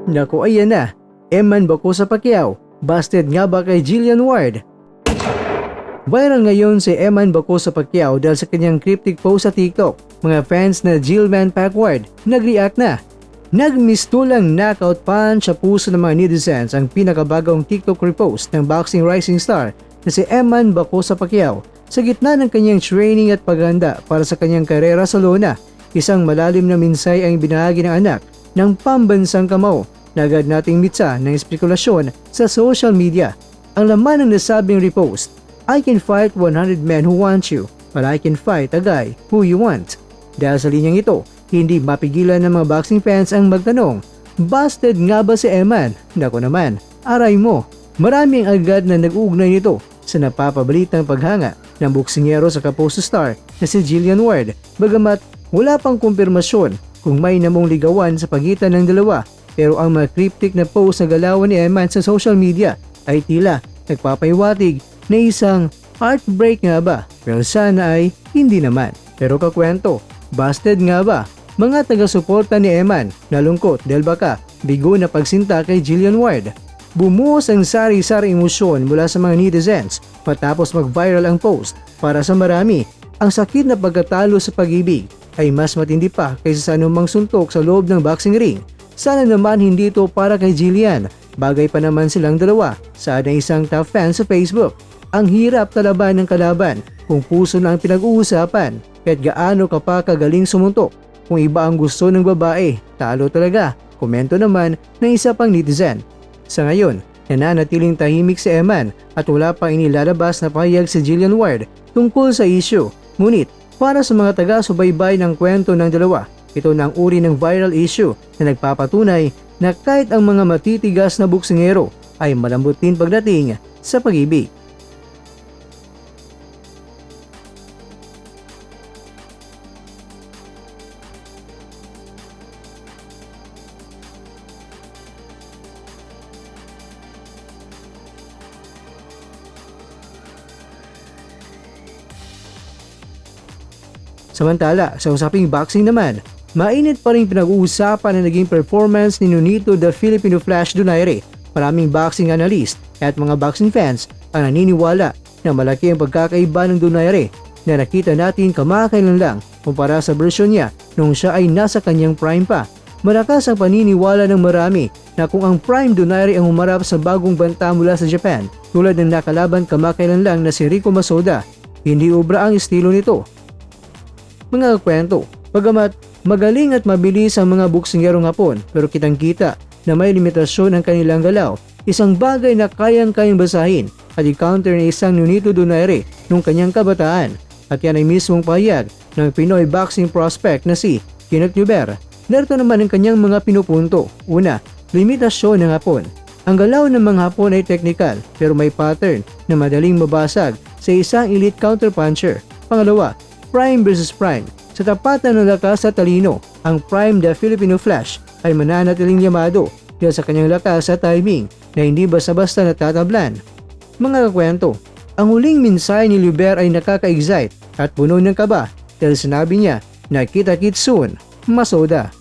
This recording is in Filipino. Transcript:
Naku, ayan na. Eman Bacosa Pacquiao, busted nga ba kay Jillian Ward? Viral ngayon si Eman Bacosa Pacquiao dahil sa kanyang cryptic post sa TikTok. Mga fans na Jillman Pacquiao nag-react na. Nagmistulang knockout punch sa puso ng mga netizens ang pinakabagong TikTok repost ng boxing rising star na si Eman Bacosa Pacquiao sa gitna ng kanyang training at paghahanda para sa kanyang karera sa lona. Isang malalim na minsay ang binahagi ng anak ng pambansang kamao na agad nating mitsa ng espekulasyon sa social media. Ang laman ng nasabing repost, "I can fight 100 men who want you, but I can fight a guy who you want." Dahil sa linyang ito, hindi mapigilan ng mga boxing fans ang magtanong, busted nga ba si Eman? Nako naman, aray mo. Marami ang agad na nag-uugnay nito sa napapabalitang paghanga ng boksingero sa kaposo star na si Jillian Ward, bagamat wala pang kumpirmasyon kung may namong ligawan sa pagitan ng dalawa. Pero ang mga cryptic na post na galawan ni Eman sa social media ay tila nagpapahiwatig na isang heartbreak nga ba, pero sana ay hindi naman. Pero kakwento, busted nga ba? Mga taga-suporta ni Eman nalungkot dahil baka bigo na pagsinta kay Jillian Ward. Bumuhos ang sari-sari emosyon mula sa mga netizens matapos mag-viral ang post. Para sa marami, ang sakit na pagkatalo sa pag-ibig ay mas matindi pa kaysa sa anumang suntok sa loob ng boxing ring. Sana naman hindi ito para kay Jillian. Bagay pa naman silang dalawa, saad ng isang top fan sa Facebook. Ang hirap talaban ng kalaban kung puso na ang pinag-uusapan kahit gaano ka pa kagaling sumuntok. Kung iba ang gusto ng babae, talo talaga. Komento naman ng isa pang netizen. Sa ngayon, nananatiling tahimik si Eman at wala pang inilalabas na pahayag si Jillian Ward tungkol sa issue. Ngunit, para sa mga taga-subaybay ng kwento ng dalawa, ito na ang uri ng viral issue na nagpapatunay na kahit ang mga matitigas na boksingero ay malambot din pagdating sa pag-ibig. Samantala, sa usaping boxing naman, mainit pa rin pinag-uusapan na naging performance ni Nonito the Filipino Flash Donaire. Maraming boxing analyst at mga boxing fans ang naniniwala na malaki ang pagkakaiba ng Donaire na nakita natin kamakailan lang kumpara sa version niya nung siya ay nasa kanyang prime pa. Malakas ang paniniwala ng marami na kung ang prime Donaire ang humarap sa bagong banta mula sa Japan, tulad ng nakalaban kamakailan lang na si Rico Masoda, hindi obra ang estilo nito. Mga kwento, bagamat magaling at mabilis ang mga boksingerong Hapon pero kitang-kita na may limitasyon ang kanilang galaw, isang bagay na kayang-kayang basahin at i-counter ng isang Nonito Donaire nung kanyang kabataan. At yan ay mismong pahayag ng Pinoy boxing prospect na si Kenneth Nuber. Narito naman ang kanyang mga pinupunto. Una, limitasyon ng Hapon. Ang galaw ng mga Hapon ay technical pero may pattern na madaling mabasag sa isang elite counterpuncher. Pangalawa, prime versus prime. Sa tapatan ng lakas at talino, ang prime the Filipino Flash ay mananatiling yamado dahil sa kanyang lakas at timing na hindi basta-basta natatablan. Mga kakwento, ang huling minsay ni Nuber ay nakaka-excite at puno ng kaba dahil sinabi niya na kita-kits soon, Masoda.